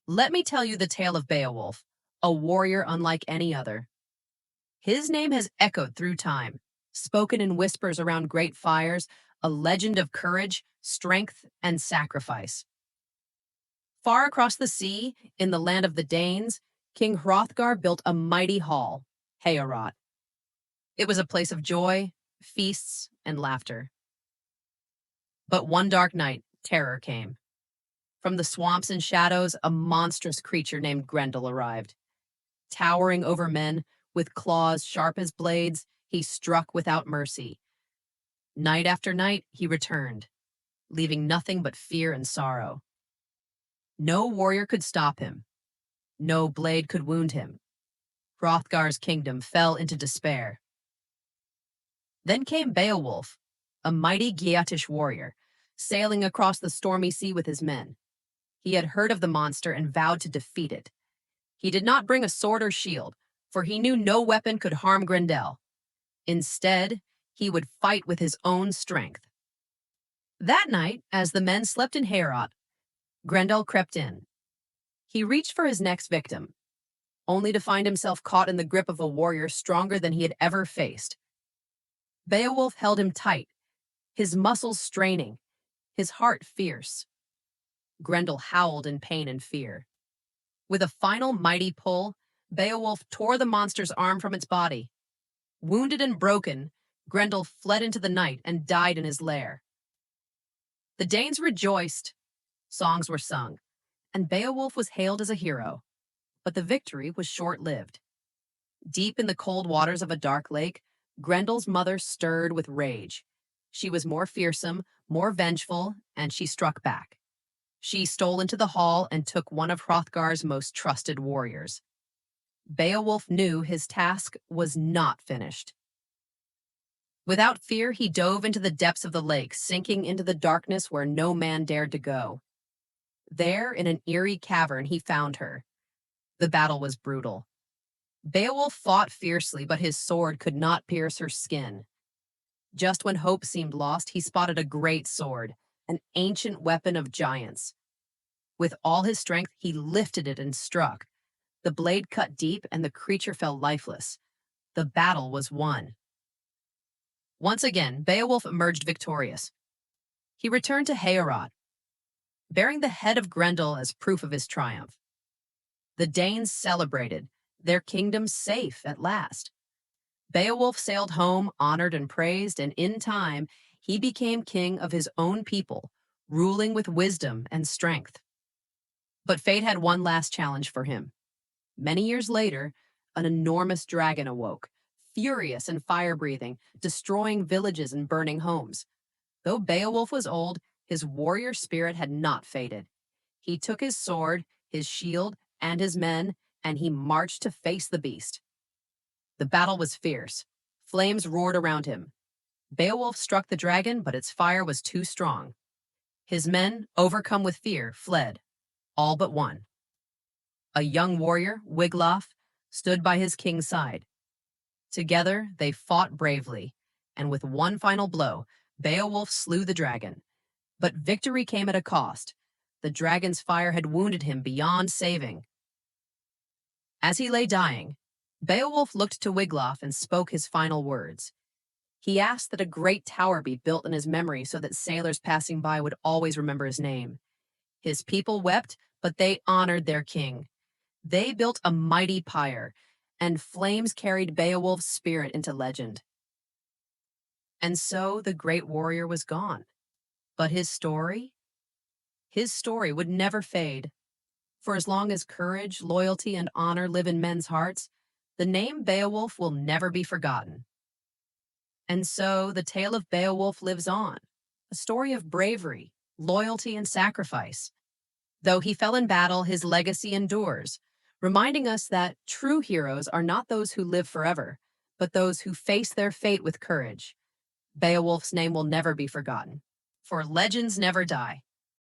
Let me tell you the tale of Beowulf, a warrior unlike any other. His name has echoed through time, spoken in whispers around great fires, a legend of courage, strength, and sacrifice. Far across the sea, in the land of the Danes, King Hrothgar built a mighty hall, Heorot. It was a place of joy, feasts, and laughter. But one dark night, terror came. From the swamps and shadows, a monstrous creature named Grendel arrived. Towering over men, with claws sharp as blades, he struck without mercy. Night after night, he returned, leaving nothing but fear and sorrow. No warrior could stop him. No blade could wound him. Hrothgar's kingdom fell into despair. Then came Beowulf, a mighty Geatish warrior, sailing across the stormy sea with his men. He had heard of the monster and vowed to defeat it. He did not bring a sword or shield, for he knew no weapon could harm Grendel. Instead, he would fight with his own strength. That night, as the men slept in Heorot, Grendel crept in. He reached for his next victim, only to find himself caught in the grip of a warrior stronger than he had ever faced. Beowulf held him tight, his muscles straining, his heart fierce. Grendel howled in pain and fear. With a final mighty pull, Beowulf tore the monster's arm from its body. Wounded and broken, Grendel fled into the night and died in his lair. The Danes rejoiced, songs were sung, and Beowulf was hailed as a hero. But the victory was short-lived. Deep in the cold waters of a dark lake, Grendel's mother stirred with rage. She was more fearsome, more vengeful, and she struck back. She stole into the hall and took one of Hrothgar's most trusted warriors. Beowulf knew his task was not finished. Without fear, he dove into the depths of the lake, sinking into the darkness where no man dared to go. There, in an eerie cavern, he found her. The battle was brutal. Beowulf fought fiercely, but his sword could not pierce her skin. Just when hope seemed lost, he spotted a great sword, an ancient weapon of giants. With all his strength, he lifted it and struck. The blade cut deep, and the creature fell lifeless. The battle was won. Once again, Beowulf emerged victorious. He returned to Heorot, bearing the head of Grendel as proof of his triumph. The Danes celebrated, their kingdom safe at last. Beowulf sailed home, honored and praised, and in time, he became king of his own people, ruling with wisdom and strength. But fate had one last challenge for him. Many years later, an enormous dragon awoke, furious and fire-breathing, destroying villages and burning homes. Though Beowulf was old, his warrior spirit had not faded. He took his sword, his shield, and his men, and he marched to face the beast. The battle was fierce. Flames roared around him. Beowulf struck the dragon, but its fire was too strong. His men, overcome with fear, fled, all but one. A young warrior, Wiglaf, stood by his king's side. Together, they fought bravely, and with one final blow, Beowulf slew the dragon. But victory came at a cost. The dragon's fire had wounded him beyond saving. As he lay dying, Beowulf looked to Wiglaf and spoke his final words. He asked that a great tower be built in his memory so that sailors passing by would always remember his name. His people wept, but they honored their king. They built a mighty pyre, and flames carried Beowulf's spirit into legend. And so the great warrior was gone. But his story would never fade. For as long as courage, loyalty, and honor live in men's hearts, the name Beowulf will never be forgotten. And so the tale of Beowulf lives on, a story of bravery, loyalty, and sacrifice. Though he fell in battle, his legacy endures, reminding us that true heroes are not those who live forever, but those who face their fate with courage. Beowulf's name will never be forgotten, for legends never die.